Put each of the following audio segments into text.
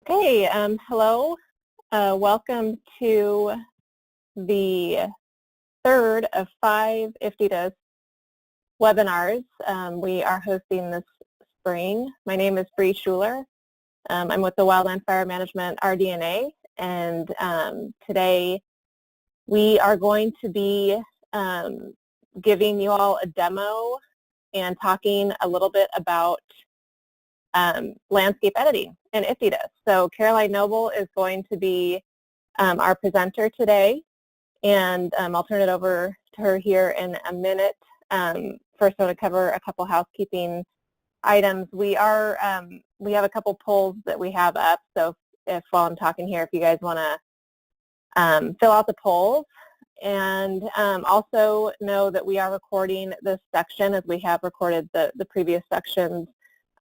Okay, hello. Welcome to the third of 5 IFTDSS webinars we are hosting this spring. My name is Bree Schuler. I'm with the Wildland Fire Management RDNA, and today we are going to be giving you all a demo and talking a little bit about landscape editing in IFTDSS. So Caroline Noble is going to be our presenter today, and I'll turn it over to her here in a minute. First, I want to cover a couple housekeeping items. We have a couple polls that we have up, so if while I'm talking here, if you guys want to fill out the polls. And also know that we are recording this section as we have recorded the previous sections,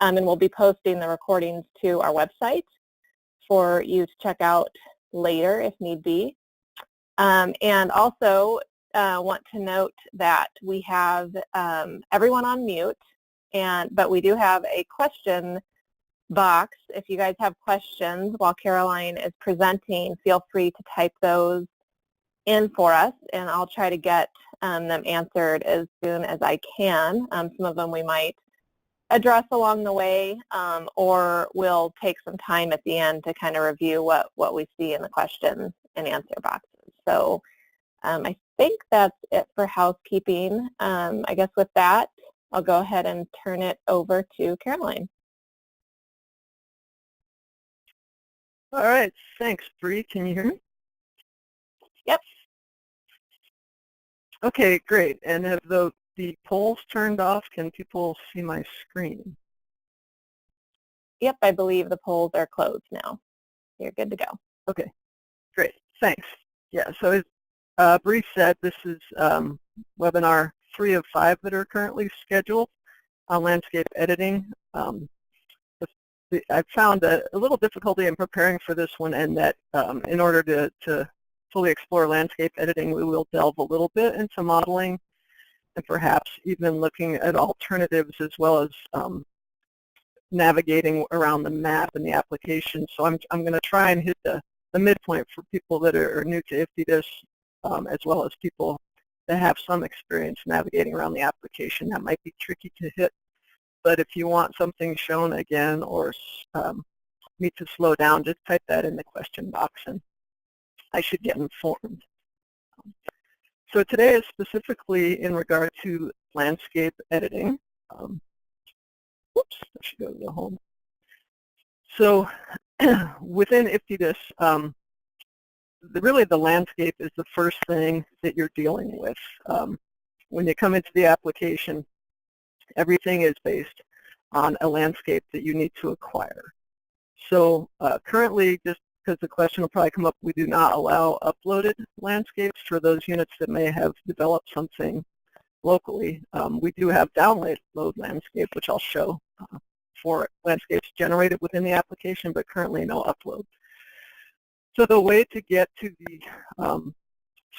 and we'll be posting the recordings to our website for you to check out later if need be. And also want to note that we have everyone on mute, but we do have a question box. If you guys have questions while Caroline is presenting, feel free to type those in for us, and I'll try to get them answered as soon as I can. Some of them we might address along the way, or we'll take some time at the end to kind of review what we see in the question and answer boxes. So I think that's it for housekeeping. I guess with that, I'll go ahead and turn it over to Caroline. All right, thanks, Bree. Can you hear me? Yep. Okay, great. And have the polls turned off? Can people see my screen? Yep, I believe the polls are closed now. You're good to go. Okay, great. Thanks. Yeah, so as Bree said, this is webinar 3 of 5 that are currently scheduled on landscape editing. I found a little difficulty in preparing for this one, and that in order to fully explore landscape editing, we will delve a little bit into modeling and perhaps even looking at alternatives as well as navigating around the map and the application. So I'm going to try and hit the midpoint for people that are new to IFTDSS, as well as people that have some experience navigating around the application. That might be tricky to hit, but if you want something shown again or me to slow down, just type that in the question box and I should get informed. So today is specifically in regard to landscape editing. Whoops, I should go to the home. So within IFTDSS, really the landscape is the first thing that you're dealing with. When you come into the application, everything is based on a landscape that you need to acquire. So currently, just because the question will probably come up, we do not allow uploaded landscapes for those units that may have developed something locally. We do have download landscape, which I'll show for landscapes generated within the application, but currently no upload. So the way to get to the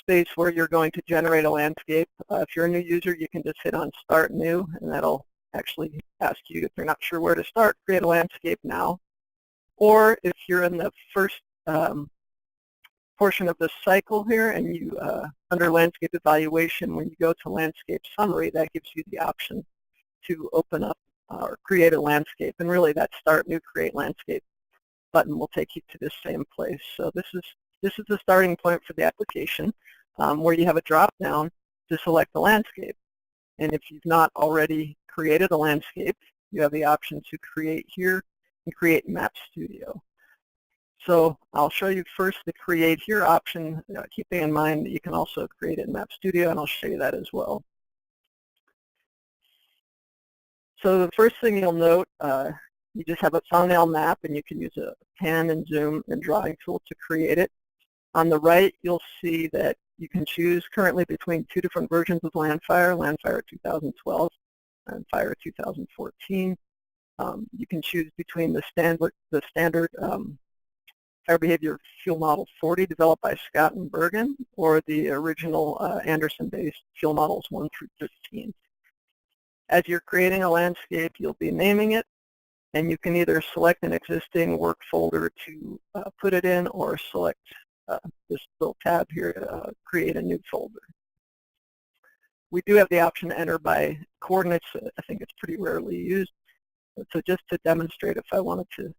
space where you're going to generate a landscape, if you're a new user, you can just hit on Start New, and that'll actually ask you, if you're not sure where to start, create a landscape now. Or if you're in the first portion of the cycle here, and you under landscape evaluation, when you go to landscape summary, that gives you the option to open up or create a landscape. And really that Start New, Create Landscape button will take you to this same place. So this is the starting point for the application, where you have a drop down to select the landscape. And if you've not already created a landscape, you have the option to create here and create Map Studio. So I'll show you first the Create Here option, keeping in mind that you can also create it in Map Studio, and I'll show you that as well. So the first thing you'll note, you just have a thumbnail map, and you can use a pan and zoom and drawing tool to create it. On the right, you'll see that you can choose currently between 2 different versions of Landfire, Landfire 2012 and Fire 2014. You can choose between the standard Fire Behavior Fuel Model 40 developed by Scott and Bergen, or the original Anderson-based Fuel Models 1 through 15. As you're creating a landscape, you'll be naming it, And you can either select an existing work folder to put it in, or select this little tab here to create a new folder. We do have the option to enter by coordinates. I think it's pretty rarely used. So just to demonstrate, if I wanted to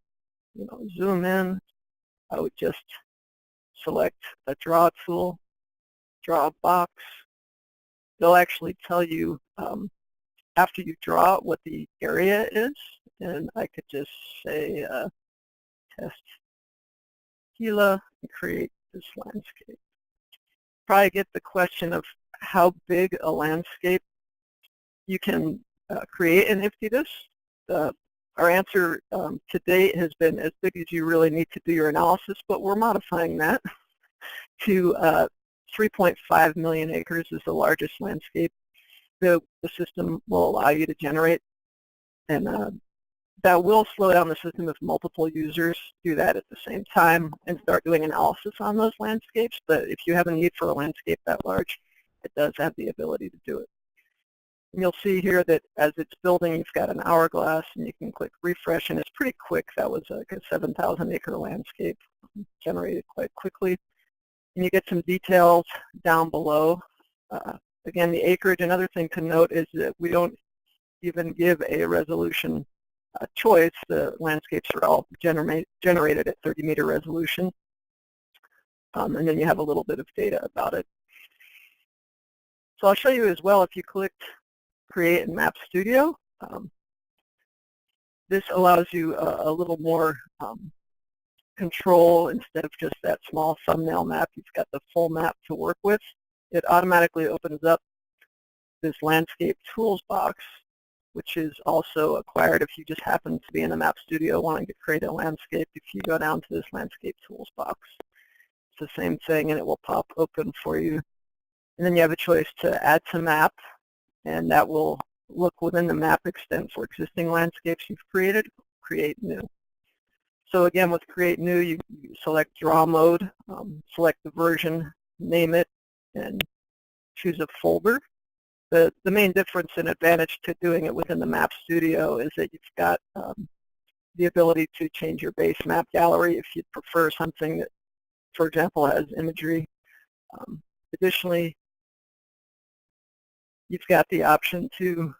zoom in, I would just select a draw tool, draw a box. They'll actually tell you after you draw what the area is, and I could just say test Gila and create this landscape. Probably get the question of how big a landscape you can create in IFTDSS. Our answer to date has been as big as you really need to do your analysis, but we're modifying that to 3.5 million acres is the largest landscape the system will allow you to generate. And that will slow down the system if multiple users do that at the same time and start doing analysis on those landscapes. But if you have a need for a landscape that large, it does have the ability to do it. And you'll see here that as it's building, you've got an hourglass, and you can click refresh, and it's pretty quick. That was like a 7,000 acre landscape generated quite quickly. And you get some details down below. Again, the acreage, another thing to note is that we don't even give a resolution choice. The landscapes are all generated at 30-meter resolution. And then you have a little bit of data about it. So I'll show you as well, if you clicked Create in Map Studio, this allows you a little more control. Instead of just that small thumbnail map, you've got the full map to work with. It automatically opens up this landscape tools box, which is also acquired if you just happen to be in the Map Studio wanting to create a landscape. If you go down to this landscape tools box, it's the same thing, and it will pop open for you. And then you have a choice to add to map, and that will look within the map extent for existing landscapes you've created, create new. So again, with create new, you select draw mode, select the version, name it, and choose a folder. The main difference and advantage to doing it within the Map Studio is that you've got the ability to change your base map gallery if you'd prefer something that, for example, has imagery. Additionally, you've got the option to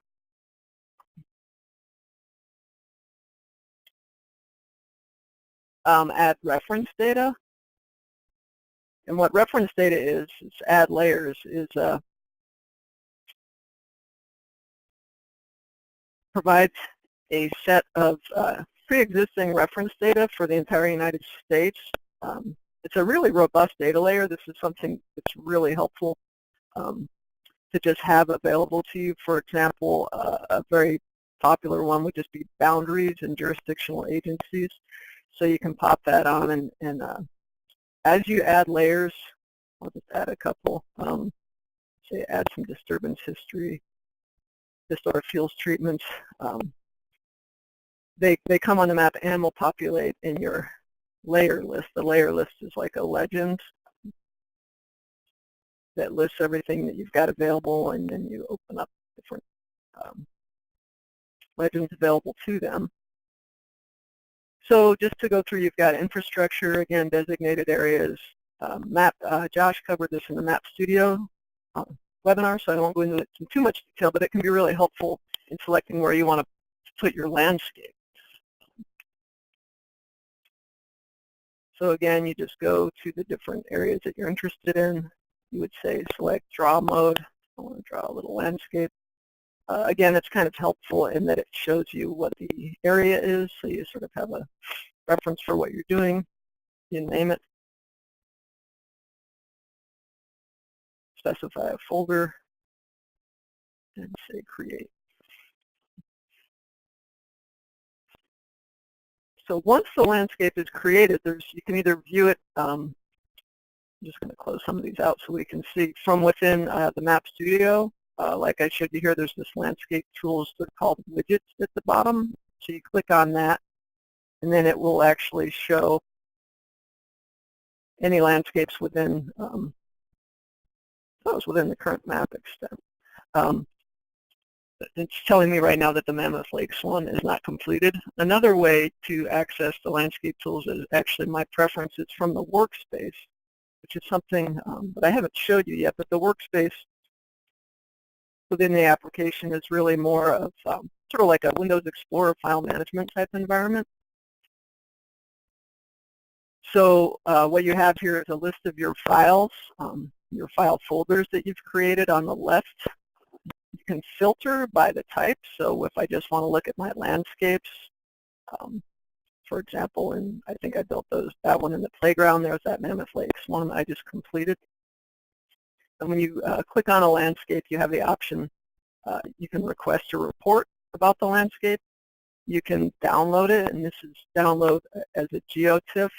add reference data. And what reference data is add layers, is provides a set of pre-existing reference data for the entire United States. It's a really robust data layer. This is something that's really helpful to just have available to you. For example, a very popular one would just be boundaries and jurisdictional agencies. So you can pop that on, and as you add layers, I'll just add a couple. Say add some disturbance history, historic fields treatments. They come on the map and will populate in your layer list. The layer list is like a legend that lists everything that you've got available, and then you open up different legends available to them. So just to go through, you've got infrastructure, again, designated areas. Josh covered this in the Map Studio webinar, so I won't go into it in too much detail, but it can be really helpful in selecting where you want to put your landscape. So again, you just go to the different areas that you're interested in. You would say select draw mode. I want to draw a little landscape. Again, it's kind of helpful in that it shows you what the area is, so you sort of have a reference for what you're doing. You name it. Specify a folder and say create. So once the landscape is created, you can either view it, I'm just going to close some of these out so we can see from within the Map Studio. Like I showed you here, there's this landscape tools that are called widgets at the bottom. So you click on that, and then it will actually show any landscapes within within the current map extent. it's telling me right now that the Mammoth Lakes one is not completed. Another way to access the landscape tools is actually my preference is from the workspace, which is something that I haven't showed you yet, but the workspace within the application is really more of sort of like a Windows Explorer file management type environment. So what you have here is a list of your files, your file folders that you've created on the left. You can filter by the type. So if I just want to look at my landscapes, for example, and I think I built that one in the playground. There's that Mammoth Lakes one I just completed. And when you click on a landscape, you have the option, you can request a report about the landscape. You can download it, and this is download as a GeoTIFF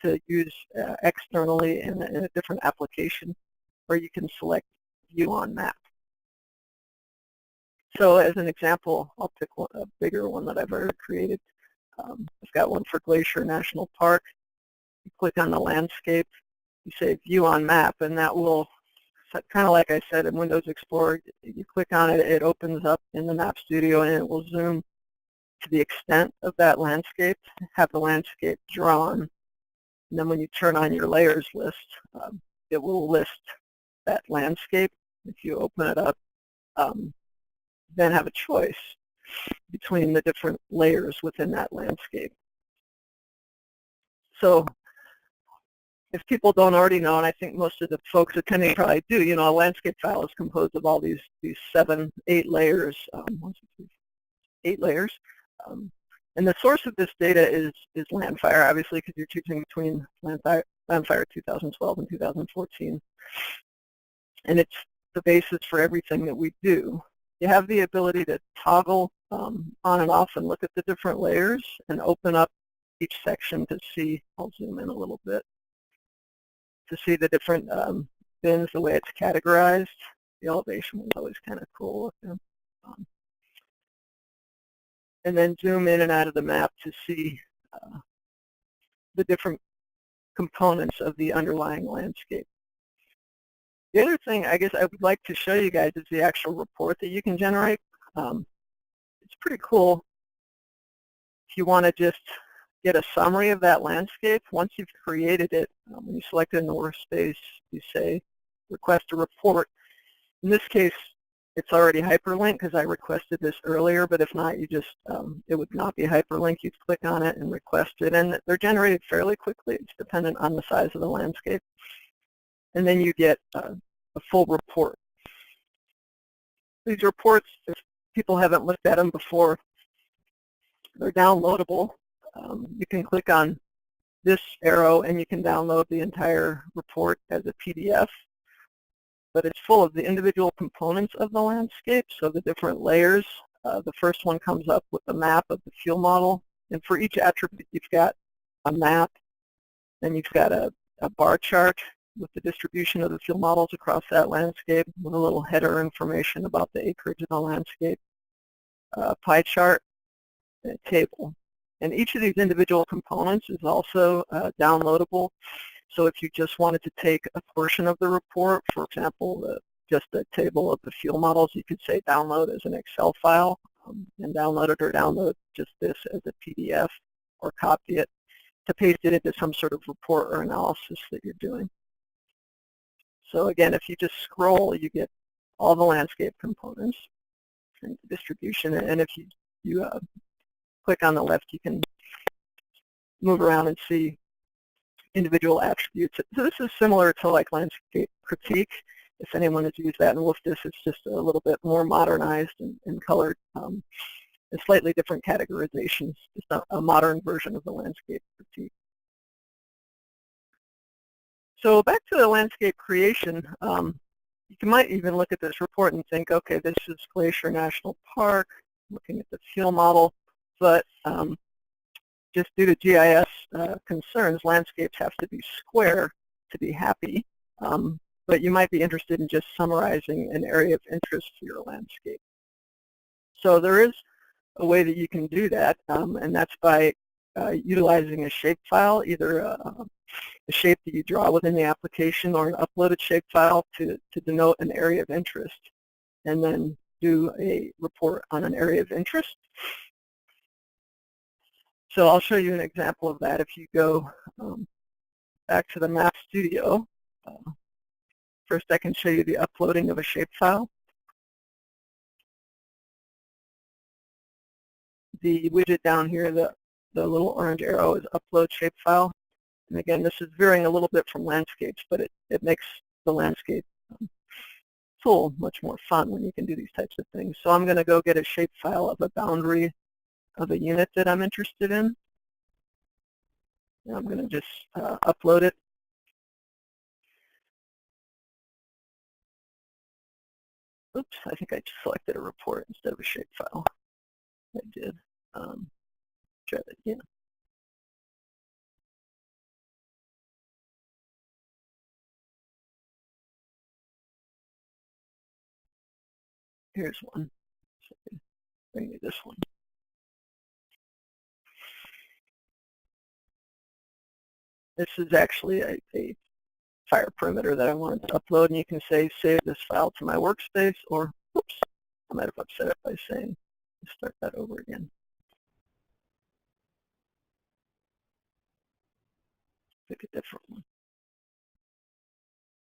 to use externally in a different application, or you can select View on Map. So as an example, I'll pick a bigger one that I've already created. I've got one for Glacier National Park. You click on the landscape, you say View on Map, and that will, kind of like I said in Windows Explorer, you click on it, it opens up in the Map Studio, and it will zoom to the extent of that landscape, have the landscape drawn. And then when you turn on your layers list, it will list that landscape. If you open it up, then have a choice between the different layers within that landscape. So if people don't already know, and I think most of the folks attending probably do, you know, a landscape file is composed of all these 8 layers, 8 layers. And the source of this data is Landfire, obviously, because you're choosing between Landfire 2012 and 2014. And it's the basis for everything that we do. You have the ability to toggle on and off and look at the different layers and open up each section to see, I'll zoom in a little bit, to see the different bins, the way it's categorized. The elevation was always kind of cool looking. And then zoom in and out of the map to see the different components of the underlying landscape. The other thing I guess I would like to show you guys is the actual report that you can generate. It's pretty cool if you want to just get a summary of that landscape. Once you've created it, when you select it in the workspace, you say request a report. In this case, it's already hyperlinked because I requested this earlier, but if not, you just, it would not be hyperlinked. You click on it and request it, and they're generated fairly quickly. It's dependent on the size of the landscape. And then you get a full report. These reports, if people haven't looked at them before, they're downloadable. You can click on this arrow and you can download the entire report as a PDF. But it's full of the individual components of the landscape, so the different layers. The first one comes up with a map of the fuel model, and for each attribute you've got a map, then you've got a bar chart with the distribution of the fuel models across that landscape with a little header information about the acreage of the landscape, a pie chart, and a table. And each of these individual components is also downloadable. So if you just wanted to take a portion of the report, for example, just a table of the fuel models, you could say download as an Excel file and download it, or download just this as a PDF, or copy it to paste it into some sort of report or analysis that you're doing. So again, if you just scroll, you get all the landscape components and distribution. And if you click on the left, you can move around and see individual attributes. So this is similar to like landscape critique. If anyone has used that in WFDS, it's just a little bit more modernized and colored, and slightly different categorizations, just a modern version of the landscape critique. So back to the landscape creation, you might even look at this report and think, okay, this is Glacier National Park, looking at the fuel model, but just due to GIS concerns, landscapes have to be square to be happy, but you might be interested in just summarizing an area of interest for your landscape. So there is a way that you can do that, and that's by utilizing a shapefile, either a shape that you draw within the application or an uploaded shapefile to denote an area of interest. And then do a report on an area of interest. So I'll show you an example of that. If you go back to the Map Studio, first I can show you the uploading of a shapefile. The widget down here, the little orange arrow, is upload shapefile. And again, this is varying a little bit from landscapes, but it makes the landscape tool much more fun when you can do these types of things. So I'm going to go get a shapefile of a boundary of a unit that I'm interested in. And I'm going to just upload it. Oops, I think I just selected a report instead of a shapefile. I did. Try that again. Here's one. So bring me this one. This is actually a fire perimeter that I wanted to upload, and you can say save this file to my workspace, or oops, I might have upset it by saying start that over again. Pick a different one.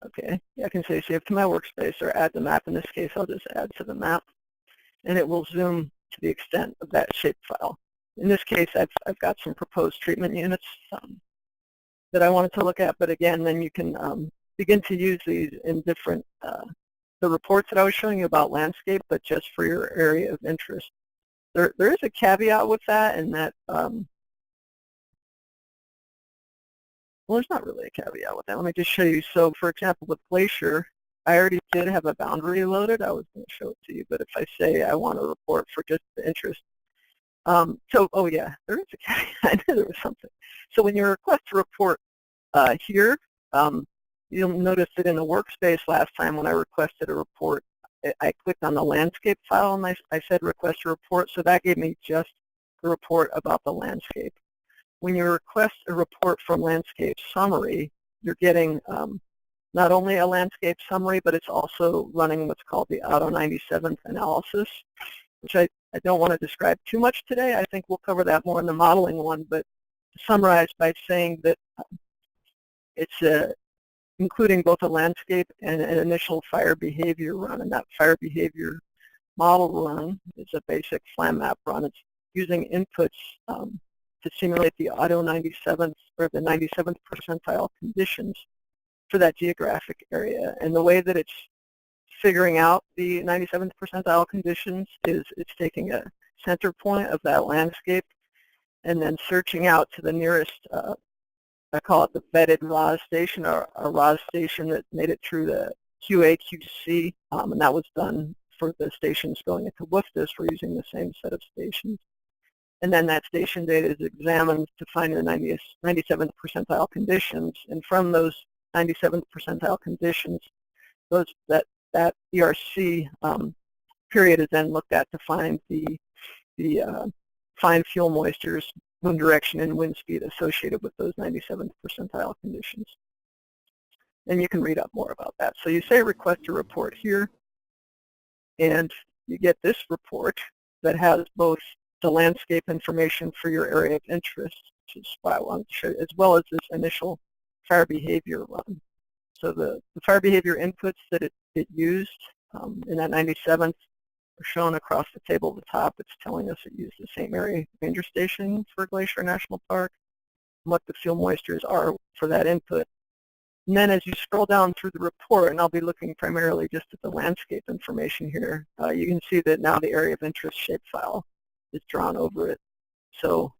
Okay, I can say save to my workspace or add the map. In this case, I'll just add to the map, and it will zoom to the extent of that shapefile. In this case, I've got some proposed treatment units that I wanted to look at, but again, then you can begin to use these in different, the reports that I was showing you about landscape, but just for your area of interest. There is a caveat with that, in that, well, there's not really a caveat with that. Let me just show you. So, for example, with Glacier, I already did have a boundary loaded. I was going to show it to you, but if I say I want a report for just the interest, oh yeah, there is a caveat. I knew there was something. So when you request a report here, you'll notice that in the workspace last time when I requested a report, I clicked on the landscape file and I said request a report, so that gave me just the report about the landscape. When you request a report from Landscape Summary, you're getting not only a landscape summary, but it's also running what's called the Auto 97th analysis, which I don't want to describe too much today. I think we'll cover that more in the modeling one, but to summarize by saying that it's including both a landscape and an initial fire behavior run, and that fire behavior model run is a basic FLAM map run. It's using inputs to simulate the Auto 97th or the 97th percentile conditions for that geographic area. And the way that it's figuring out the 97th percentile conditions is it's taking a center point of that landscape and then searching out to the nearest, I call it the vetted ROS station, or a ROS station that made it through the QA/QC, and that was done for the stations going into WFDS. We're using the same set of stations. And then that station data is examined to find the 97th percentile conditions. And from those 97th percentile conditions, that ERC period is then looked at to find the fine fuel moistures, wind direction, and wind speed associated with those 97th percentile conditions. And you can read up more about that. So you say request a report here, and you get this report that has both the landscape information for your area of interest, which is what I wanted to show you, as well as this initial fire behavior run. So the fire behavior inputs that it used in that 97th are shown across the table at the top. It's telling us it used the same area ranger station for Glacier National Park, and what the fuel moistures are for that input. And then as you scroll down through the report, and I'll be looking primarily just at the landscape information here, you can see that now the area of interest shapefile is drawn over it. So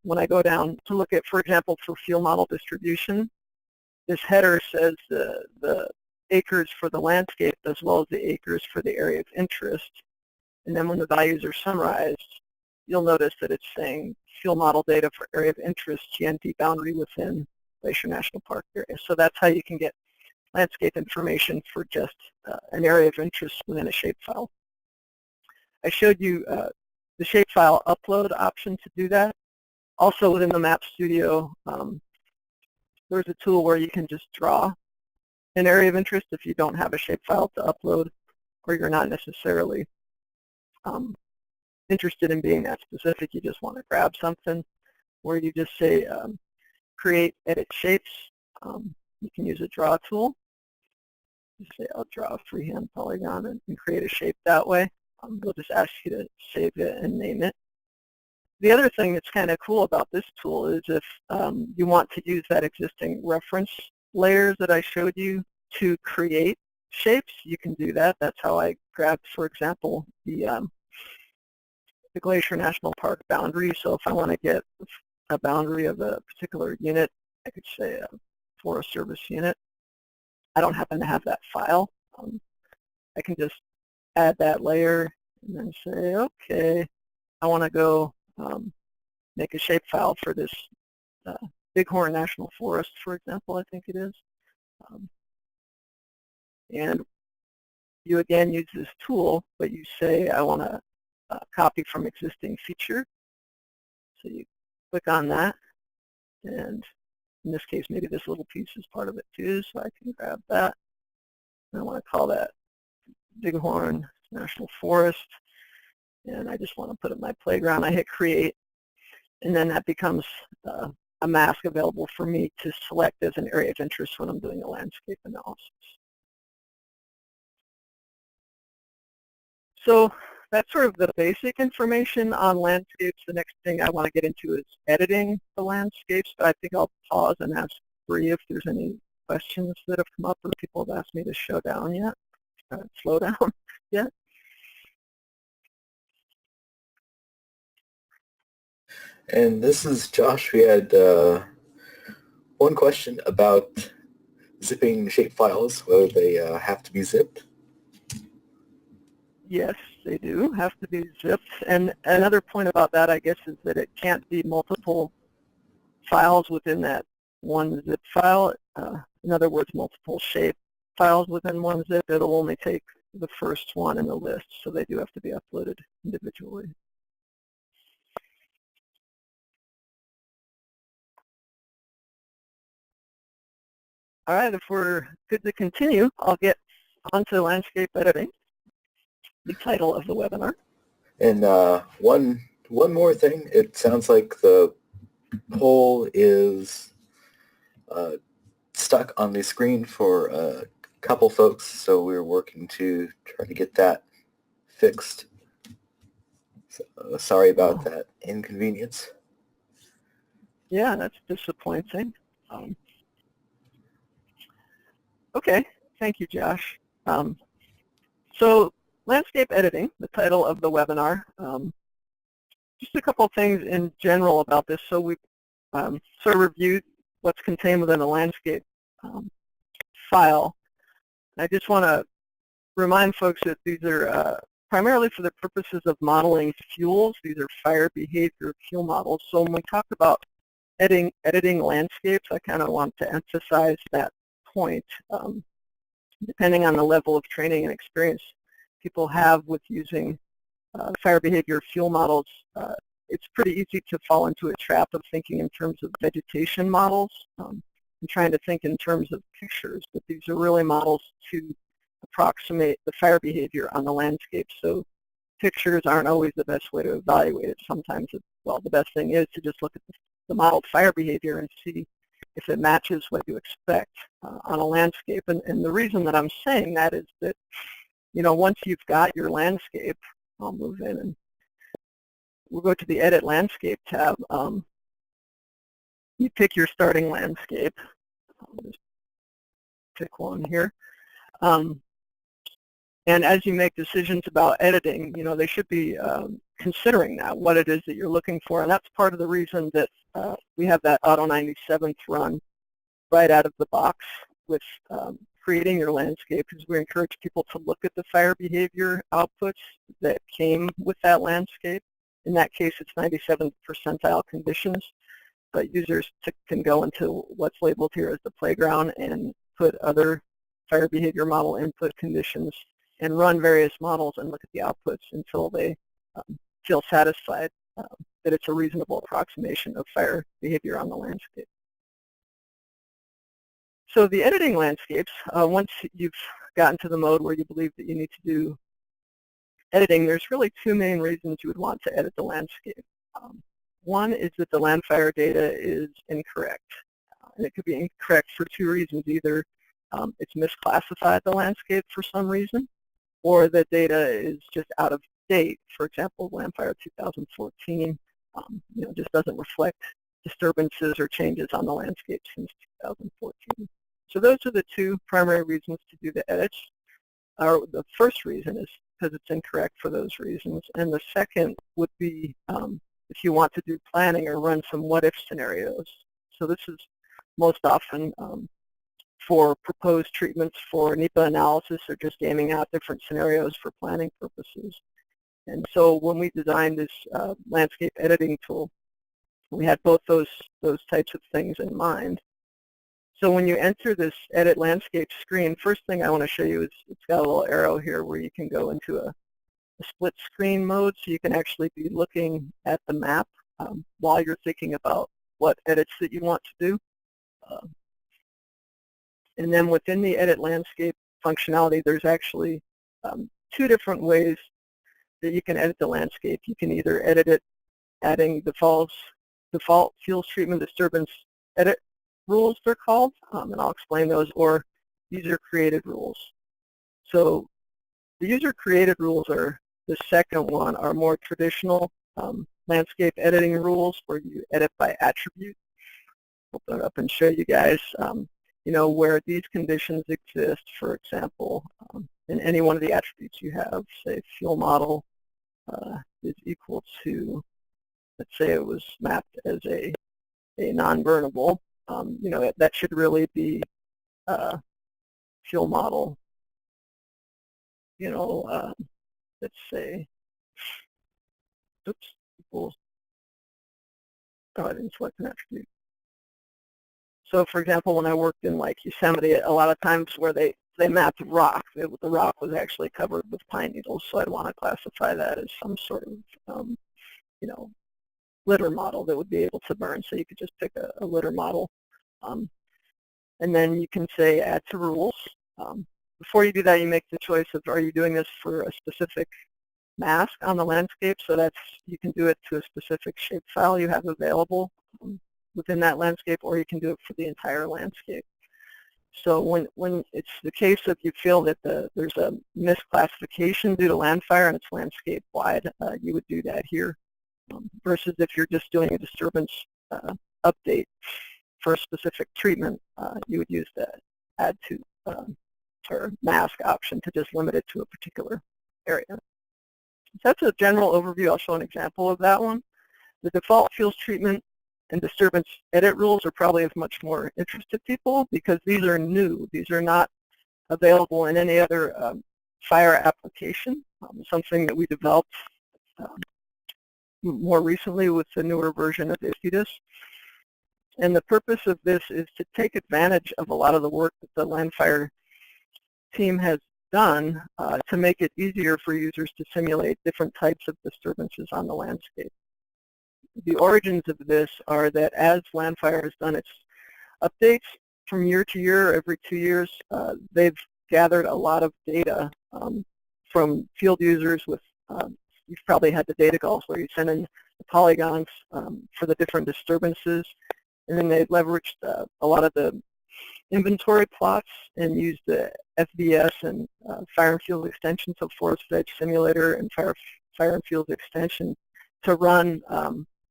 when I go down to look at, for example, for fuel model distribution, this header says the acres for the landscape as well as the acres for the area of interest. And then when the values are summarized, you'll notice that it's saying fuel model data for area of interest, GNT boundary within Glacier National Park area. So that's how you can get landscape information for just an area of interest within a shapefile. I showed you the shapefile upload option to do that. Also within the Map Studio, there's a tool where you can just draw an area of interest if you don't have a shapefile to upload, or you're not necessarily interested in being that specific, you just want to grab something, where you just say create edit shapes. You can use a draw tool. Just say I'll draw a freehand polygon and create a shape that way. They'll just ask you to save it and name it. The other thing that's kind of cool about this tool is if you want to use that existing reference layers that I showed you to create shapes, you can do that. That's how I grabbed, for example, the Glacier National Park boundary. So if I want to get a boundary of a particular unit, I could say a Forest Service unit. I don't happen to have that file. I can just add that layer and then say, okay, I want to go make a shapefile for this Bighorn National Forest, for example, I think it is. And you again use this tool, but you say, I want to copy from existing feature. So you click on that, and in this case, maybe this little piece is part of it too, so I can grab that. And I want to call that Bighorn National Forest, and I just want to put it in my playground. I hit create, and then that becomes a mask available for me to select as an area of interest when I'm doing a landscape analysis. So that's sort of the basic information on landscapes. The next thing I want to get into is editing the landscapes, but I think I'll pause and ask Bree if there's any questions that have come up or people have asked me to slow down yet. And this is Josh. We had one question about zipping shapefiles, whether they have to be zipped. Yes, they do have to be zipped. And another point about that, I guess, is that it can't be multiple files within that one zip file. In other words, multiple shape files within one zip. It'll only take the first one in the list, so they do have to be uploaded individually. All right, if we're good to continue, I'll get onto landscape editing, the title of the webinar. And one more thing. It sounds like the poll is stuck on the screen for a couple folks, so we're working to try to get that fixed. So, sorry about that inconvenience. Yeah, that's disappointing. Okay, thank you, Josh. So landscape editing, the title of the webinar. Just a couple things in general about this. So we sort of reviewed what's contained within a landscape file. I just want to remind folks that these are primarily for the purposes of modeling fuels. These are fire behavior fuel models. So when we talk about editing landscapes, I kind of want to emphasize that point. Depending on the level of training and experience people have with using fire behavior fuel models, it's pretty easy to fall into a trap of thinking in terms of vegetation models and trying to think in terms of pictures, but these are really models to approximate the fire behavior on the landscape. So pictures aren't always the best way to evaluate it. Sometimes, well, the best thing is to just look at the modeled fire behavior and see if it matches what you expect on a landscape. And the reason that I'm saying that is that, you know, once you've got your landscape, I'll move in and we'll go to the Edit Landscape tab. You pick your starting landscape. I'll just pick one here. And as you make decisions about editing, you know, they should be considering that, what it is that you're looking for. And that's part of the reason that we have that Auto 97th run right out of the box with creating your landscape, because we encourage people to look at the fire behavior outputs that came with that landscape. In that case, it's 97th percentile conditions, but users can go into what's labeled here as the playground and put other fire behavior model input conditions and run various models and look at the outputs until they feel satisfied that it's a reasonable approximation of fire behavior on the landscape. So the editing landscapes, once you've gotten to the mode where you believe that you need to do editing, there's really two main reasons you would want to edit the landscape. One is that the land fire data is incorrect. And it could be incorrect for two reasons. Either it's misclassified the landscape for some reason, or the data is just out of date. For example, land fire 2014 just doesn't reflect disturbances or changes on the landscape since 2014. So those are the two primary reasons to do the edits. The first reason is because it's incorrect for those reasons, and the second would be if you want to do planning or run some what-if scenarios. So this is most often for proposed treatments for NEPA analysis or just gaming out different scenarios for planning purposes. And so when we designed this landscape editing tool, we had both those types of things in mind. So when you enter this edit landscape screen, first thing I want to show you is it's got a little arrow here where you can go into a split screen mode, so you can actually be looking at the map while you're thinking about what edits that you want to do. And then within the edit landscape functionality, there's actually two different ways that you can edit the landscape. You can either edit it adding default fuels treatment disturbance edit rules, they're called, and I'll explain those, or user-created rules. So the user-created rules are the second one, are more traditional landscape editing rules where you edit by attribute. I'll open it up and show you guys, where these conditions exist, for example, in any one of the attributes you have, say fuel model is equal to, let's say it was mapped as a non-burnable, that should really be fuel model, let's say, oops, equals, I didn't select an attribute. So for example, when I worked in like Yosemite, a lot of times where they mapped rock, the rock was actually covered with pine needles, so I'd want to classify that as some sort of, litter model that would be able to burn. So you could just pick a litter model. And then you can say add to rules. Before you do that, you make the choice of, are you doing this for a specific mask on the landscape? So you can do it to a specific shapefile you have available within that landscape, or you can do it for the entire landscape. So when it's the case that you feel that there's a misclassification due to land fire and it's landscape wide, you would do that here. Versus if you're just doing a disturbance update for a specific treatment, you would use the add to or mask option to just limit it to a particular area. So that's a general overview. I'll show an example of that one. The default fuels treatment and disturbance edit rules are probably of much more interest to people because these are new. These are not available in any other fire application, something that we developed more recently with the newer version of IFTDSS. And the purpose of this is to take advantage of a lot of the work that the land fire team has done to make it easier for users to simulate different types of disturbances on the landscape. The origins of this are that as land fire has done its updates from year to year, every 2 years, they've gathered a lot of data from field users with you've probably had the data calls where you send in the polygons for the different disturbances, and then they leveraged a lot of the inventory plots and used the FBS and Fire and Fuels Extension, so Forest Edge Simulator and Fire and Fuels Extension, to run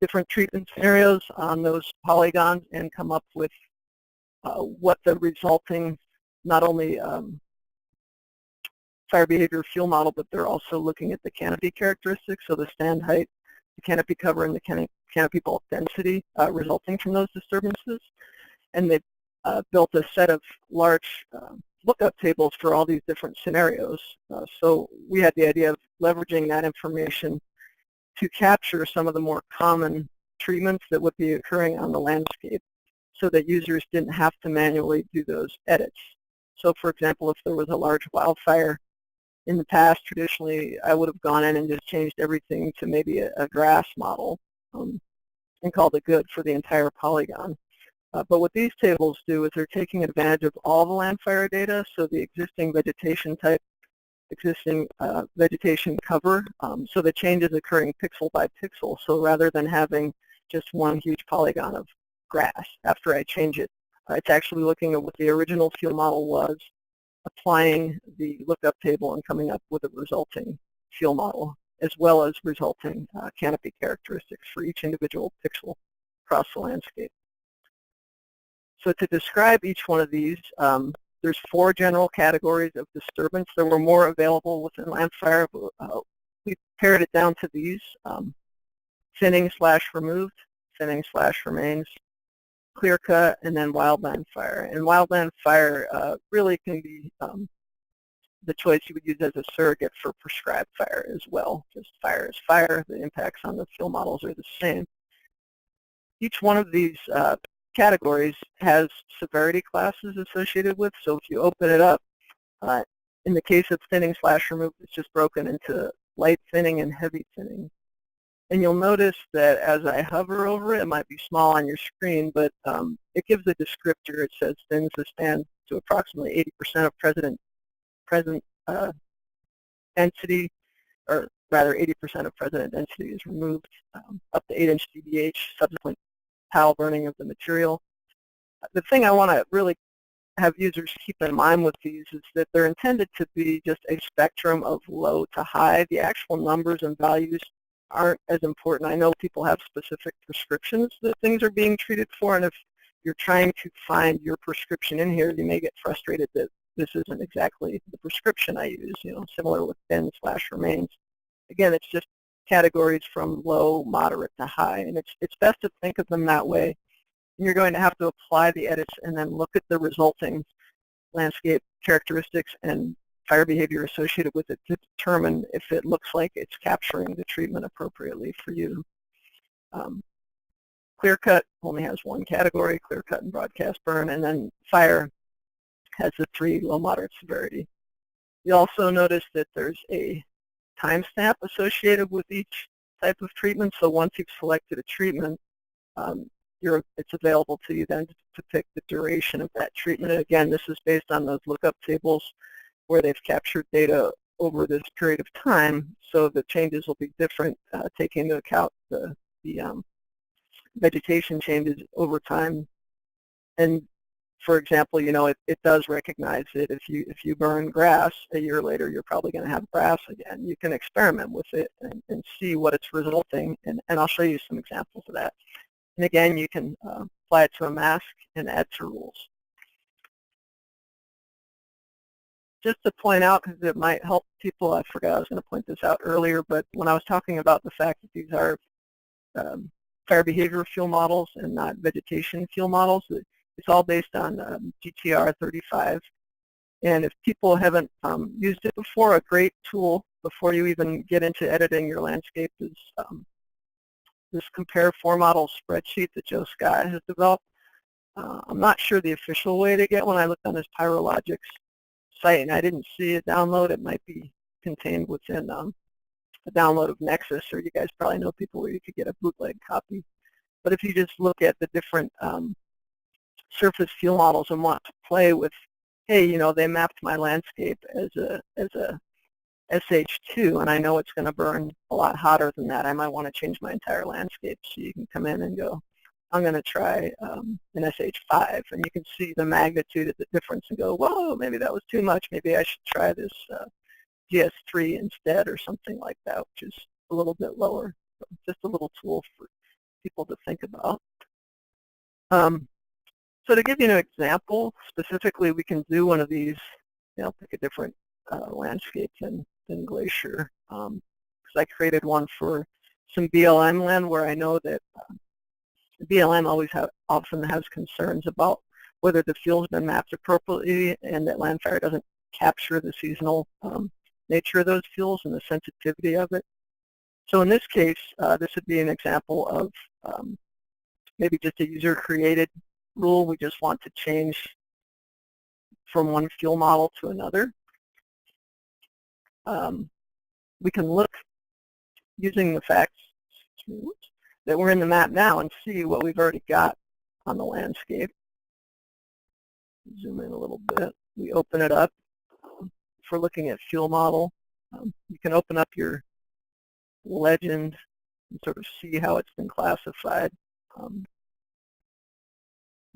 different treatment scenarios on those polygons and come up with what the resulting, not only fire behavior fuel model, but they're also looking at the canopy characteristics, so the stand height, the canopy cover, and the canopy bulk density resulting from those disturbances. And they built a set of large lookup tables for all these different scenarios. So we had the idea of leveraging that information to capture some of the more common treatments that would be occurring on the landscape so that users didn't have to manually do those edits. So for example, if there was a large wildfire in the past, traditionally, I would have gone in and just changed everything to maybe a grass model and called it good for the entire polygon. But what these tables do is they're taking advantage of all the land fire data, so the existing vegetation type existing vegetation cover, so the change is occurring pixel by pixel. So rather than having just one huge polygon of grass after I change it, it's actually looking at what the original field model was, applying the lookup table and coming up with a resulting field model, as well as resulting canopy characteristics for each individual pixel across the landscape. So to describe each one of these, there's 4 general categories of disturbance. There were more available within Landfire. We pared it down to these: thinning/removed, thinning/remains, clear cut, and then wildland fire. And wildland fire really can be the choice you would use as a surrogate for prescribed fire as well. Just fire is fire. The impacts on the field models are the same. Each one of these categories has severity classes associated with. So if you open it up, in the case of thinning/removed, it's just broken into light thinning and heavy thinning. And you'll notice that as I hover over it, it might be small on your screen, but it gives a descriptor. It says thins the span to approximately 80% of present density, or rather 80% of present density is removed, up to 8-inch dBH, subsequent towel burning of the material. The thing I want to really have users keep in mind with these is that they're intended to be just a spectrum of low to high. The actual numbers and values aren't as important. I know people have specific prescriptions that things are being treated for, and if you're trying to find your prescription in here, you may get frustrated that this isn't exactly the prescription I use, similar with thin/remains. Again, it's just categories from low, moderate to high, and it's best to think of them that way. And you're going to have to apply the edits and then look at the resulting landscape characteristics and fire behavior associated with it to determine if it looks like it's capturing the treatment appropriately for you. Clear cut only has one category, clear cut and broadcast burn, and then fire has the 3 low, moderate severity. You also notice that there's a timestamp associated with each type of treatment. So once you've selected a treatment, it's available to you then to pick the duration of that treatment. And again, this is based on those lookup tables where they've captured data over this period of time, so the changes will be different, taking into account the vegetation changes over time. And for example, it does recognize that if you burn grass, a year later you're probably going to have grass again. You can experiment with it and see what it's resulting, and I'll show you some examples of that. And again, you can apply it to a mask and add to rules. Just to point out, because it might help people, I forgot I was going to point this out earlier, but when I was talking about the fact that these are fire behavior field models and not vegetation field models, it's all based on GTR 35. And if people haven't used it before, a great tool before you even get into editing your landscape is this compare 4 model spreadsheet that Joe Scott has developed. I'm not sure the official way to get one. I looked on his Pyrologics site and I didn't see a download. It might be contained within a download of Nexus, or you guys probably know people where you could get a bootleg copy. But if you just look at the different surface field models and want to play with, hey, they mapped my landscape as a SH2, and I know it's going to burn a lot hotter than that. I might want to change my entire landscape. So you can come in and go, I'm going to try an SH5, and you can see the magnitude of the difference and go, whoa, maybe that was too much. Maybe I should try this GS3 instead, or something like that, which is a little bit lower. So just a little tool for people to think about. So to give you an example, specifically, we can do one of these, pick a different landscape than Glacier, because I created one for some BLM land where I know that BLM often has concerns about whether the field's been mapped appropriately and that Landfire doesn't capture the seasonal nature of those fuels and the sensitivity of it. So in this case, this would be an example of maybe just a user-created rule. We just want to change from one fuel model to another. We can look using the facts that we're in the map now and see what we've already got on the landscape. Zoom in a little bit. We open it up. for looking at fuel model. You can open up your legend and sort of see how it's been classified.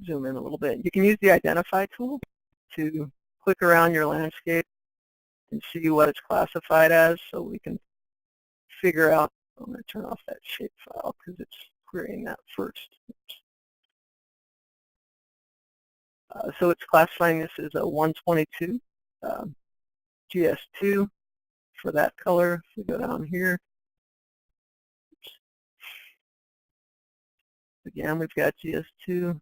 Zoom in a little bit. You can use the identify tool to click around your landscape and see what it's classified as, so we can figure out. I'm going to turn off that shape file because it's querying that first. So it's classifying this as a 122 GS2 for that color. If we go down here, again, we've got GS2.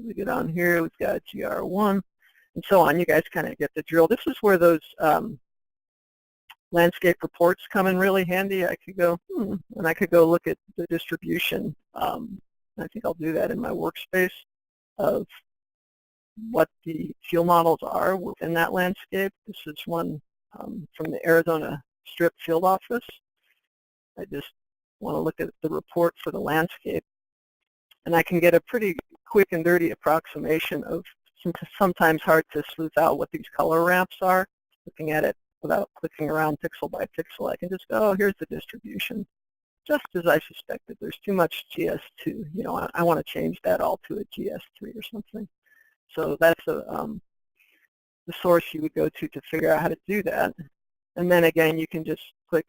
We go down here, we've got GR1, and so on. You guys kind of get the drill. This is where those landscape reports come in really handy. I could go, and I could go look at the distribution. I think I'll do that in my workspace of what the fuel models are within that landscape. This is one from the Arizona Strip Field Office. I just want to look at the report for the landscape, and I can get a pretty quick and dirty approximation of sometimes hard to sleuth out what these color ramps are. Looking at it without clicking around pixel by pixel, I can just go, oh, here's the distribution. Just as I suspected, there's too much GS2. You know, I want to change that all to a GS3 or something. So that's the source you would go to figure out how to do that. And then again, you can just click.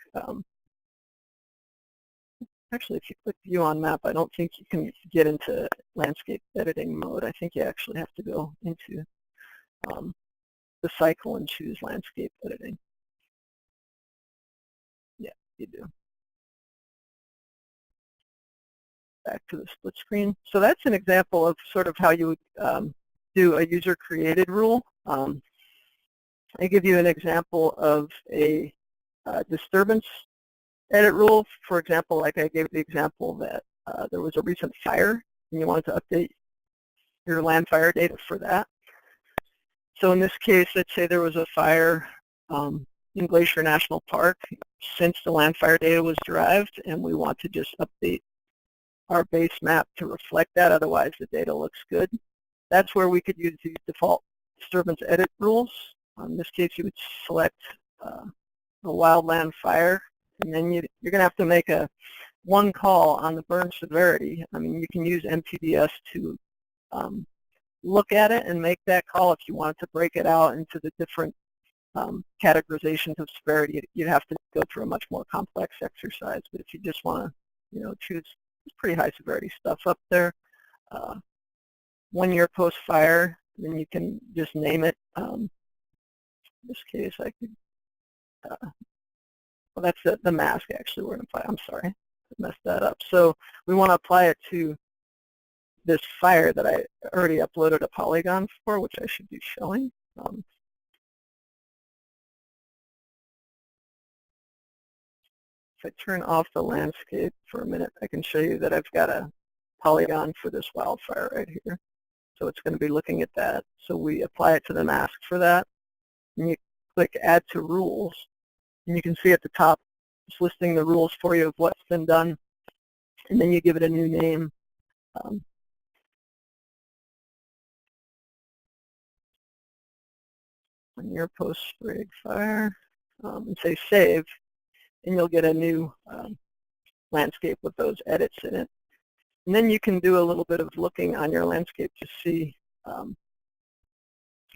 Actually, if you click View on Map, I don't think you can get into landscape editing mode. I think you actually have to go into the cycle and choose landscape editing. Yeah, you do. Back to the split screen. So that's an example of sort of how you would do a user-created rule. I give you an example of a disturbance edit rule. For example, like I gave the example that there was a recent fire and you wanted to update your land fire data for that. So in this case, let's say there was a fire in Glacier National Park since the land fire data was derived, and we want to just update our base map to reflect that, otherwise the data looks good. That's where we could use the default disturbance edit rules. In this case, you would select a wildland fire, and then you're going to have to make one call on the burn severity. I mean, you can use MTDS to look at it and make that call. If you wanted to break it out into the different categorizations of severity, you'd have to go through a much more complex exercise. But if you just want to, you know, choose pretty high severity stuff up there, 1 year post fire, then you can just name it. In this case, I could. Well, that's the mask actually we're going to apply. I'm sorry, I messed that up. So we want to apply it to this fire that I already uploaded a polygon for, which I should be showing. If I turn off the landscape for a minute, I can show you that I've got a polygon for this wildfire right here. So it's going to be looking at that. So we apply it to the mask for that. And you click Add to Rules. And you can see at the top, it's listing the rules for you of what's been done. And then you give it a new name. On your post sprig fire, and say save, and you'll get a new landscape with those edits in it. And then you can do a little bit of looking on your landscape to see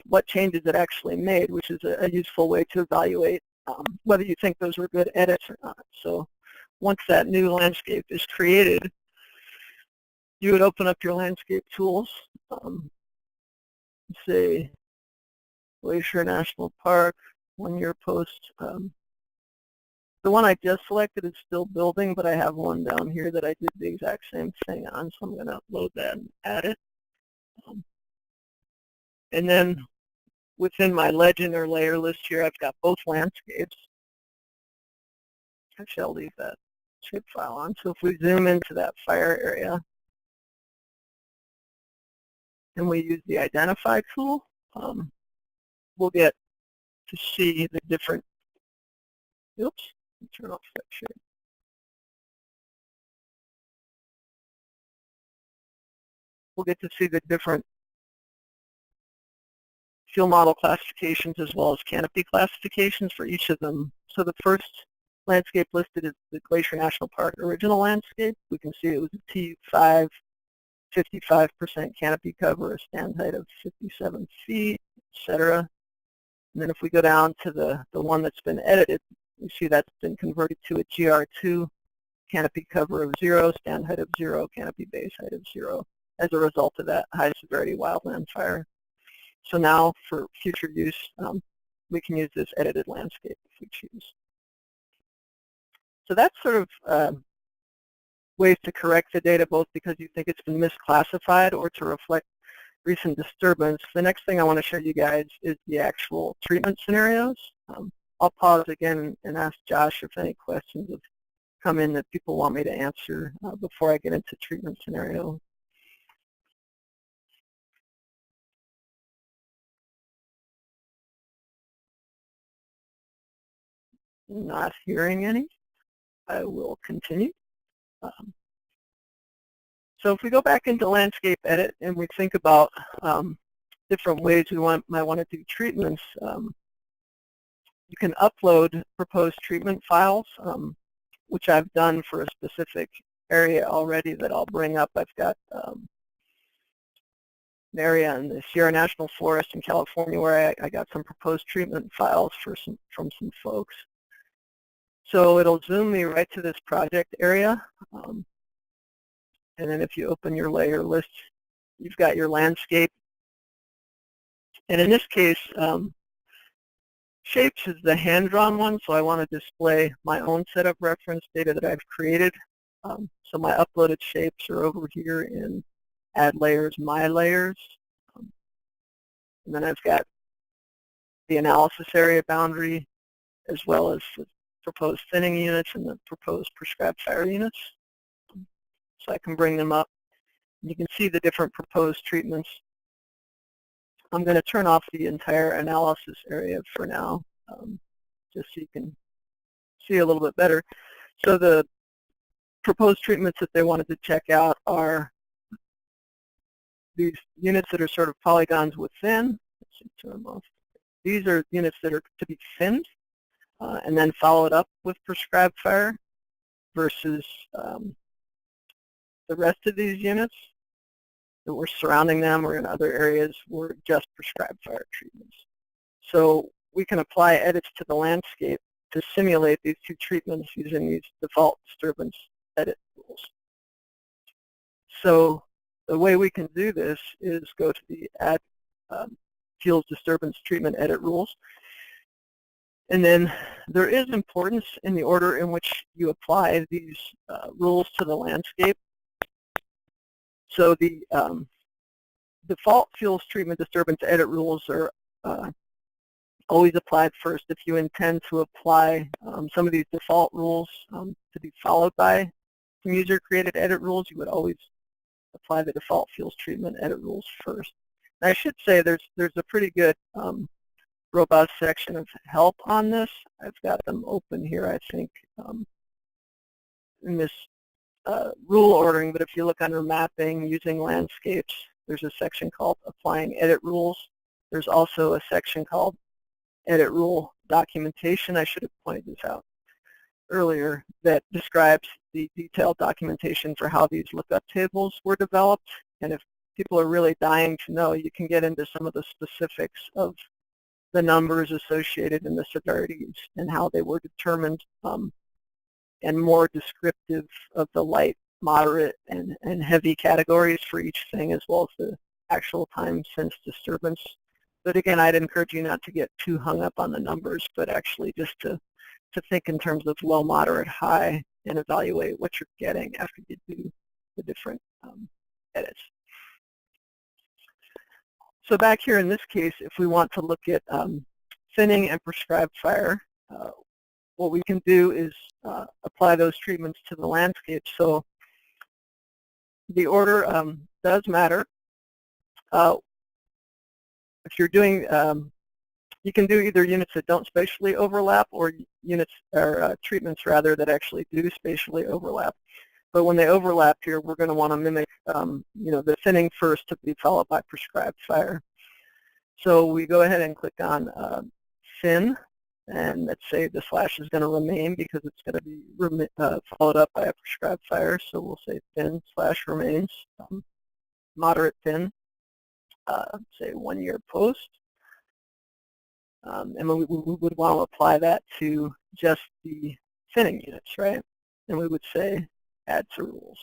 what changes it actually made, which is a useful way to evaluate whether you think those were good edits or not. So once that new landscape is created, you would open up your landscape tools, say Glacier National Park, 1 year post. The one I just selected is still building, but I have one down here that I did the exact same thing on, so I'm going to upload that and add it. And then within my legend or layer list here, I've got both landscapes. Actually, I'll leave that shape file on. So if we zoom into that fire area and we use the identify tool, we'll get to see the different, oops, turn off that shape. We'll get to see the different fuel model classifications as well as canopy classifications for each of them. So the first landscape listed is the Glacier National Park original landscape. We can see it was a T5, 55% canopy cover, a stand height of 57 feet, etc. And then if we go down to the one that's been edited, you see that's been converted to a GR2, canopy cover of 0, stand height of 0, canopy base height of 0, as a result of that high severity wildland fire. So now for future use, we can use this edited landscape if we choose. So that's sort of ways to correct the data, both because you think it's been misclassified or to reflect recent disturbance. The next thing I want to show you guys is the actual treatment scenarios. I'll pause again and ask Josh if any questions have come in that people want me to answer before I get into treatment scenario. Not hearing any. I will continue. So if we go back into landscape edit and we think about different ways we might want to do treatments, you can upload proposed treatment files, which I've done for a specific area already that I'll bring up. I've got an area in the Sierra National Forest in California where I got some proposed treatment files from some folks. So it'll zoom me right to this project area. And then if you open your layer list, you've got your landscape. And in this case, shapes is the hand-drawn one, so I want to display my own set of reference data that I've created. So my uploaded shapes are over here in Add Layers, My Layers. And then I've got the analysis area boundary, as well as the proposed thinning units and the proposed prescribed fire units. So I can bring them up. You can see the different proposed treatments. I'm going to turn off the entire analysis area for now, just so you can see a little bit better. So the proposed treatments that they wanted to check out are these units that are sort of polygons within. Let's see, turn them off. These are units that are to be thinned and then followed up with prescribed fire versus the rest of these units that were surrounding them or in other areas were just prescribed fire treatments. So we can apply edits to the landscape to simulate these two treatments using these default disturbance edit rules. So the way we can do this is go to the Add Fuels Disturbance Treatment Edit rules. And then there is importance in the order in which you apply these rules to the landscape. So the default fuels treatment disturbance edit rules are always applied first. If you intend to apply some of these default rules to be followed by some user-created edit rules, you would always apply the default fuels treatment edit rules first. And I should say there's a pretty good robust section of help on this. I've got them open here, I think, in this rule ordering, but if you look under mapping using landscapes, there's a section called applying edit rules. There's also a section called edit rule documentation. I should have pointed this out earlier, that describes the detailed documentation for how these lookup tables were developed. And if people are really dying to know, you can get into some of the specifics of the numbers associated and the severities and how they were determined, and more descriptive of the light, moderate, and heavy categories for each thing, as well as the actual time since disturbance. But again, I'd encourage you not to get too hung up on the numbers, but actually just to think in terms of low, moderate, high, and evaluate what you're getting after you do the different edits. So back here in this case, if we want to look at thinning and prescribed fire, what we can do is apply those treatments to the landscape. So the order does matter. If you're doing, you can do either units that don't spatially overlap or units or treatments rather that actually do spatially overlap. But when they overlap here, we're going to want to mimic, the thinning first to be followed by prescribed fire. So we go ahead and click on fin, and let's say the slash is going to remain because it's going to be followed up by a prescribed fire. So we'll say fin slash remains, moderate fin, say 1 year post. And we would want to apply that to just the finning units, right? And we would say add to rules.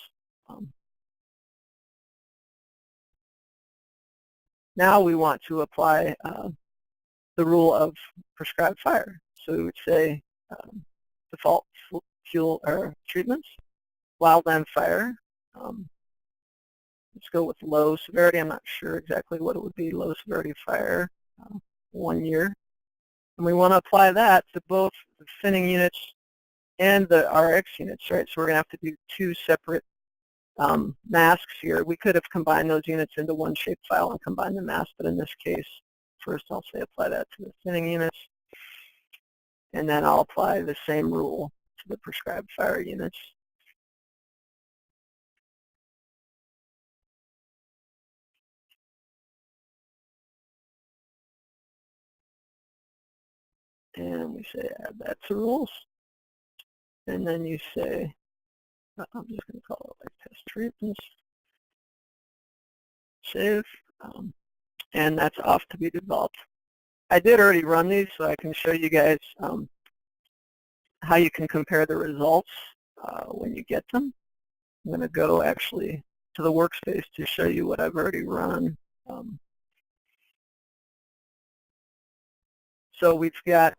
Now we want to apply the rule of prescribed fire. So we would say default fuel or treatments, wildland fire. Let's go with low severity. I'm not sure exactly what it would be. Low severity fire, 1 year. And we want to apply that to both the finning units and the RX units, right? So we're going to have to do 2 separate masks here. We could have combined those units into one shapefile and combined the masks, but in this case, first I'll say apply that to the finning units, and then I'll apply the same rule to the prescribed fire units. And we say add that to rules. And then you say, I'm just going to call it like test treatments. Save. And that's off to be developed. I did already run these, so I can show you guys how you can compare the results when you get them. I'm going to go actually to the workspace to show you what I've already run. So we've got,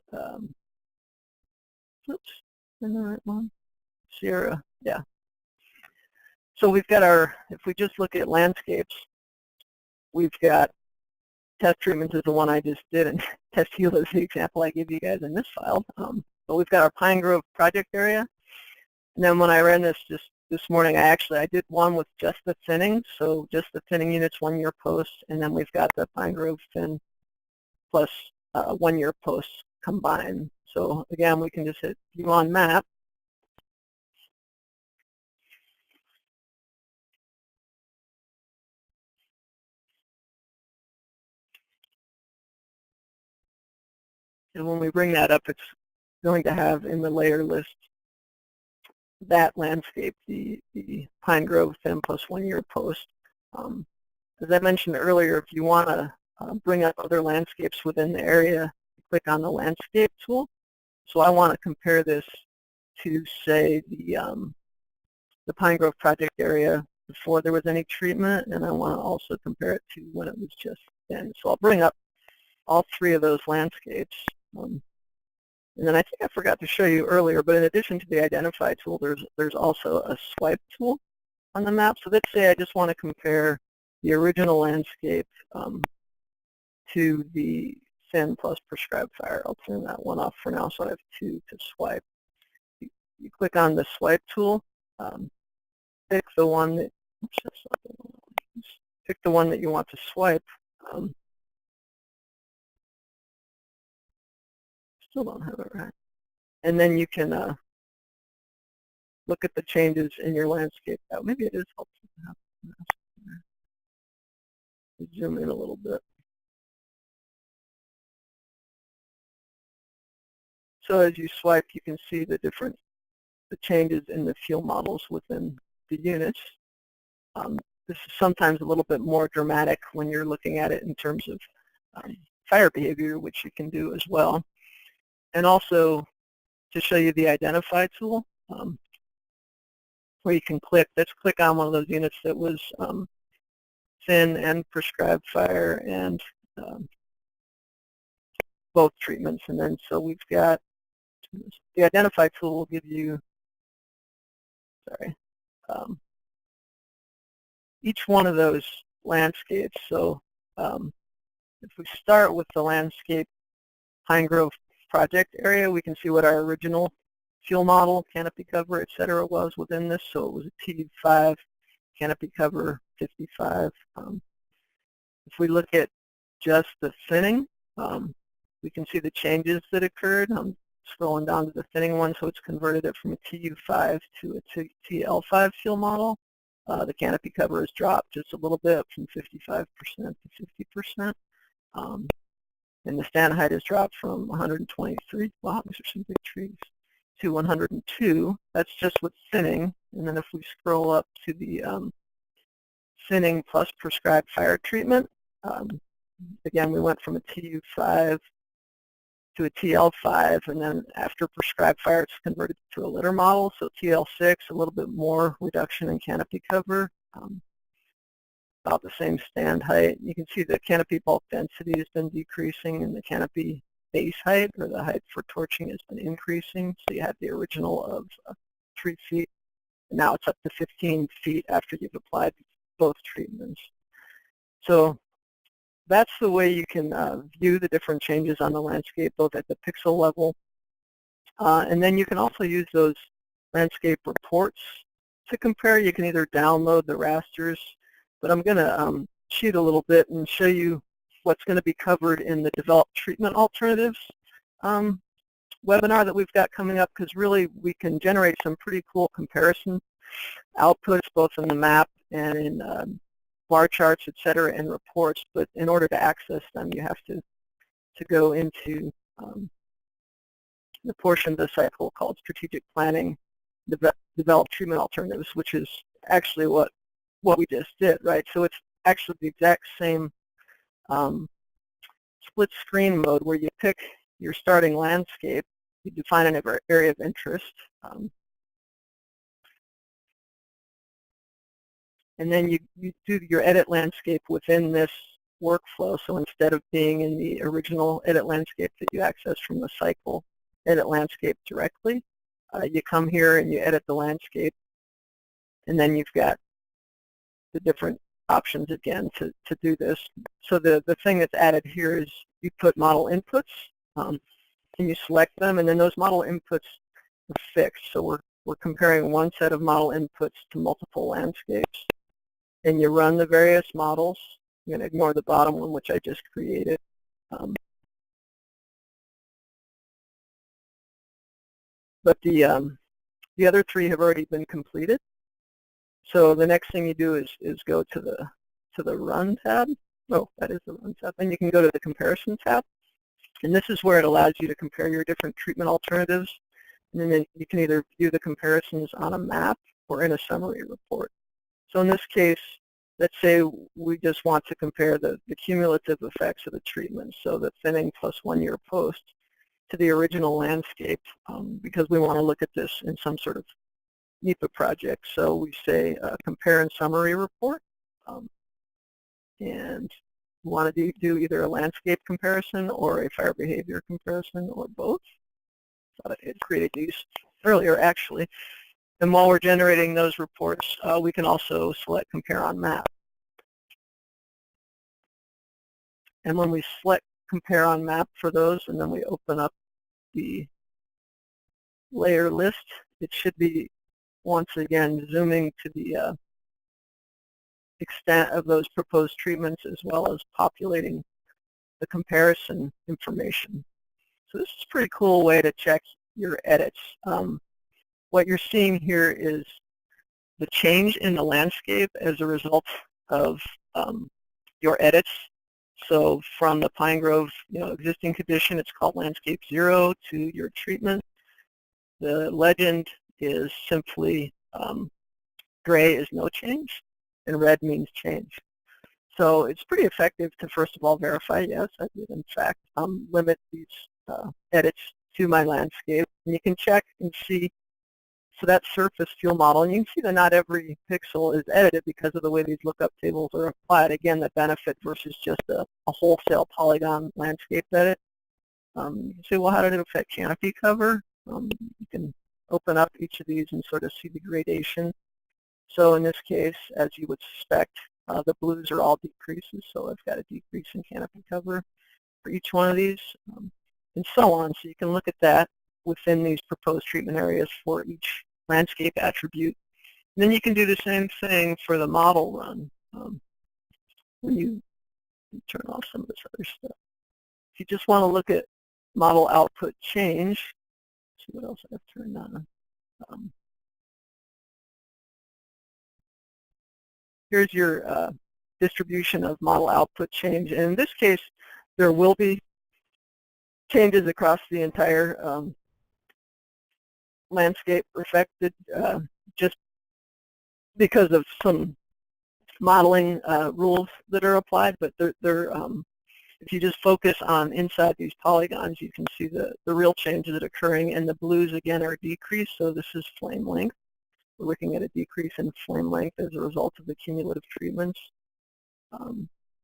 oops, in the right one, Sierra, yeah. So we've got our, if we just look at landscapes, we've got test treatments is the one I just did, and test yield is the example I gave you guys in this file. But we've got our Pine Grove project area. And then when I ran this just this morning, I did one with just the finning, so just the finning units 1 year post, and then we've got the Pine Grove fin plus 1 year post combined. So again, we can just hit view on map. And when we bring that up, it's going to have in the layer list that landscape, the Pine Grove fin plus 1 year post. As I mentioned earlier, if you want to bring up other landscapes within the area, click on the landscape tool. So I want to compare this to, say, the Pine Grove project area before there was any treatment, and I want to also compare it to when it was just then. So I'll bring up all 3 of those landscapes. And then I think I forgot to show you earlier, but in addition to the identify tool, there's also a swipe tool on the map. So let's say I just want to compare the original landscape to the fin plus prescribed fire. I'll turn that one off for now, so I have 2 to swipe. You click on the swipe tool, pick the one that, oops, that's not the one. Pick the one that you want to swipe. Still don't have it right. And then you can look at the changes in your landscape. Oh, maybe it is helpful to have zoom in a little bit. So as you swipe, you can see the changes in the fuel models within the units. This is sometimes a little bit more dramatic when you're looking at it in terms of fire behavior, which you can do as well. And also, to show you the identify tool, where you can click, let's click on one of those units that was fin and prescribed fire and both treatments. And then so we've got, the identify tool will give you, each one of those landscapes. So if we start with the landscape Pine Grove project area, we can see what our original fuel model, canopy cover, et cetera, was within this. So it was a T5, canopy cover 55. If we look at just the finning, we can see the changes that occurred. I'm scrolling down to the finning one, so it's converted it from a TU5 to a TL5 fuel model. The canopy cover has dropped just a little bit from 55% to 50%. And the stand height has dropped from 123, wow, these are some big trees, to 102. That's just with thinning. And then if we scroll up to the thinning plus prescribed fire treatment, again, we went from a TU5 to a TL5, and then after prescribed fire, it's converted to a litter model. So TL6, a little bit more reduction in canopy cover, about the same stand height. You can see the canopy bulk density has been decreasing, and the canopy base height, or the height for torching, has been increasing. So you had the original of 3 feet, and now it's up to 15 feet after you've applied both treatments. So that's the way you can view the different changes on the landscape, both at the pixel level. And then you can also use those landscape reports to compare. You can either download the rasters, but I'm going to cheat a little bit and show you what's going to be covered in the Develop Treatment Alternatives webinar that we've got coming up, because really we can generate some pretty cool comparison outputs both in the map and in bar charts, et cetera, and reports. But in order to access them, you have to go into the portion of the cycle called Strategic Planning, Develop Treatment Alternatives, which is actually what we just did, right? So it's actually the exact same split screen mode where you pick your starting landscape, you define an area of interest, and then you do your edit landscape within this workflow. So instead of being in the original edit landscape that you access from the cycle edit landscape directly, you come here and you edit the landscape, and then you've got the different options again to do this. So the thing that's added here is you put model inputs, and you select them, and then those model inputs are fixed. So we're comparing one set of model inputs to multiple landscapes, and you run the various models. I'm going to ignore the bottom one, which I just created. But the other 3 have already been completed. So the next thing you do is go to the Run tab. Oh, that is the Run tab. Then you can go to the Comparison tab. And this is where it allows you to compare your different treatment alternatives. And then you can either view the comparisons on a map or in a summary report. So in this case, let's say we just want to compare the cumulative effects of the treatment, so the thinning plus 1 year post, to the original landscape, because we want to look at this in some sort of NEPA project. So we say compare and summary report, and we want to do either a landscape comparison or a fire behavior comparison, or both. Thought I had created these earlier, actually. And while we're generating those reports, we can also select compare on map. And when we select compare on map for those, and then we open up the layer list, it should be once again zooming to the extent of those proposed treatments, as well as populating the comparison information. So this is a pretty cool way to check your edits. What you're seeing here is the change in the landscape as a result of your edits. So from the Pine Grove, existing condition, it's called Landscape 0, to your treatment. The legend is simply gray is no change, and red means change. So it's pretty effective to, first of all, verify, yes, I did in fact limit these edits to my landscape. And you can check and see, so that surface fuel model, and you can see that not every pixel is edited because of the way these lookup tables are applied. Again, the benefit versus just a wholesale polygon landscape edit. You can say, well, how did it affect canopy cover? You can open up each of these and sort of see the gradation. So in this case, as you would suspect, the blues are all decreases, so I've got a decrease in canopy cover for each one of these, and so on. So you can look at that within these proposed treatment areas for each landscape attribute. And then you can do the same thing for the model run. When you turn off some of this other stuff. If you just want to look at model output change, see what else I've turned on. Here's your distribution of model output change. And in this case, there will be changes across the entire landscape affected just because of some modeling rules that are applied, but if you just focus on inside these polygons, you can see the real changes that are occurring, and the blues again are decreased, so this is flame length. We're looking at a decrease in flame length as a result of the cumulative treatments.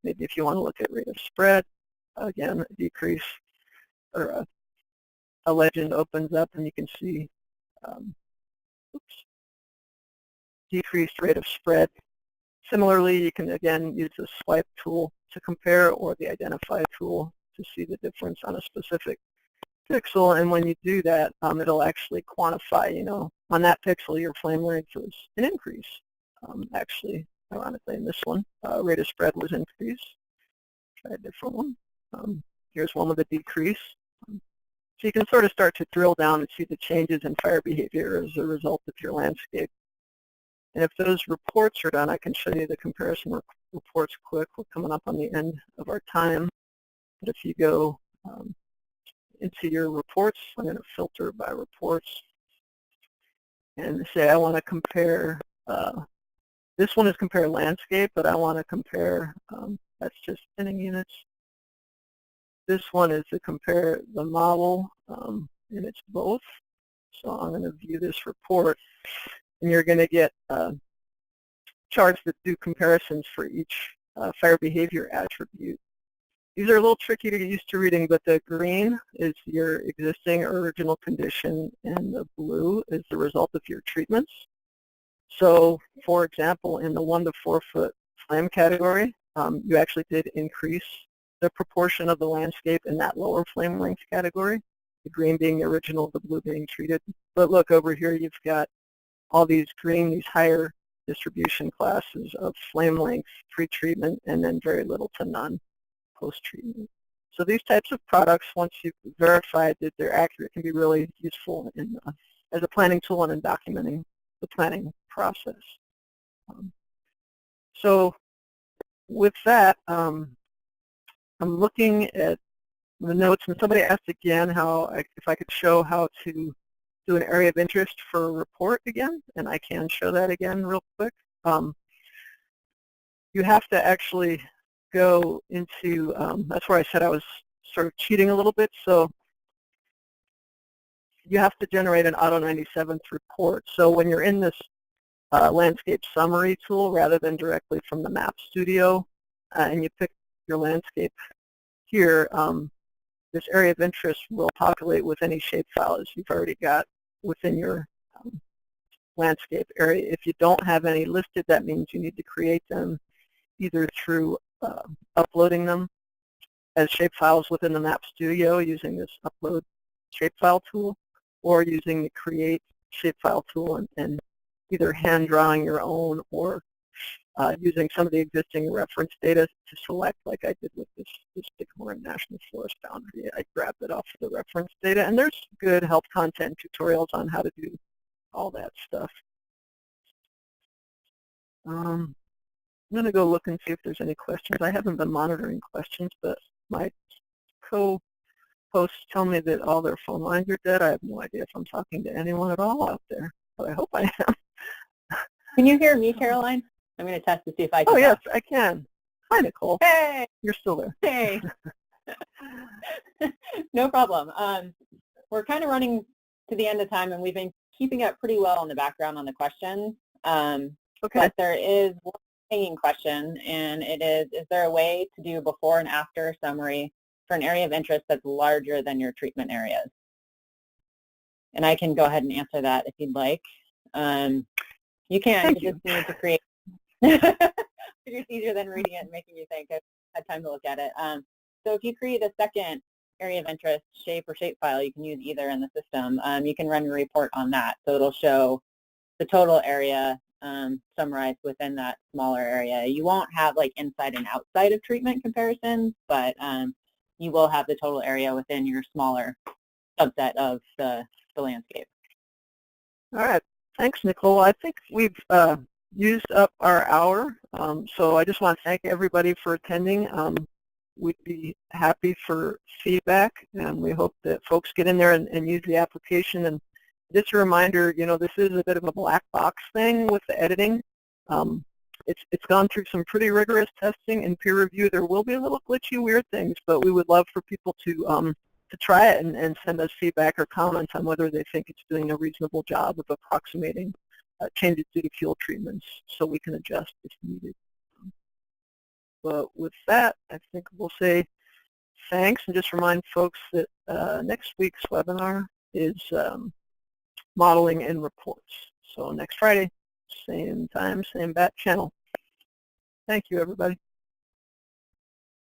Maybe if you want to look at rate of spread, again, a decrease, or a legend opens up and you can see decreased rate of spread. Similarly, you can again use the swipe tool to compare, or the identify tool to see the difference on a specific pixel. And when you do that, it'll actually quantify, on that pixel your flame length was an increase. Actually, ironically, in this one, rate of spread was increased. Try a different one. Here's one with a decrease. So you can sort of start to drill down and see the changes in fire behavior as a result of your landscape. And if those reports are done, I can show you the comparison reports quick. We're coming up on the end of our time. But if you go into your reports, I'm going to filter by reports and say I want to compare, this one is compare landscape, but I want to compare, that's just thinning units. This one is to compare the model, and it's both. So I'm going to view this report, and you're going to get charts that do comparisons for each fire behavior attribute. These are a little tricky to get used to reading, but the green is your existing or original condition, and the blue is the result of your treatments. So, for example, in the 1 to 4 foot flame category, you actually did increase the proportion of the landscape in that lower flame length category, the green being the original, the blue being treated. But look over here, you've got all these green, these higher distribution classes of flame length pre-treatment, and then very little to none post-treatment. So these types of products, once you've verified that they're accurate, can be really useful as a planning tool and in documenting the planning process. So with that, I'm looking at the notes, and somebody asked again if I could show how to do an area of interest for a report again, and I can show that again real quick. You have to actually go into, that's where I said I was sort of cheating a little bit, so you have to generate an Auto 97th report. So when you're in this landscape summary tool, rather than directly from the map studio, and you pick your landscape here, this area of interest will populate with any shapefiles you've already got within your landscape area. If you don't have any listed, that means you need to create them either through uploading them as shapefiles within the Map Studio using this Upload Shapefile tool, or using the Create Shapefile tool and either hand drawing your own, or using some of the existing reference data to select, like I did with this Sycamore National Forest boundary. I grabbed it off of the reference data, and there's good help content tutorials on how to do all that stuff. I'm going to go look and see if there's any questions. I haven't been monitoring questions, but my co-hosts tell me that all their phone lines are dead. I have no idea if I'm talking to anyone at all out there, but I hope I am. Can you hear me, Caroline? I'm going to test to see if I can. Oh, yes, I can. Hi, Nicole. Hey. You're still there. Hey. No problem. We're kind of running to the end of time, and we've been keeping it pretty well in the background on the questions. Okay. But there is one hanging question, and it is there a way to do before and after summary for an area of interest that's larger than your treatment areas? And I can go ahead and answer that if you'd like. You can. You just need to create. It's just easier than reading it and making you think. I've had time to look at it. So if you create a second area of interest shape or shapefile, you can use either in the system. You can run a report on that, so it'll show the total area summarized within that smaller area. You won't have like inside and outside of treatment comparisons, but you will have the total area within your smaller subset of the landscape. All right. Thanks, Nicole. I think we've used up our hour, so I just want to thank everybody for attending. we'd be happy for feedback, and we hope that folks get in there and use the application. And just a reminder, you know, this is a bit of a black box thing with the editing. It's gone through some pretty rigorous testing and peer review. There will be a little glitchy, weird things, but we would love for people to try it and send us feedback or comments on whether they think it's doing a reasonable job of approximating changes due to fuel treatments, so we can adjust if needed. But with that, I think we'll say thanks, and just remind folks that next week's webinar is modeling and reports. So next Friday, same time, same bat channel. Thank you, everybody.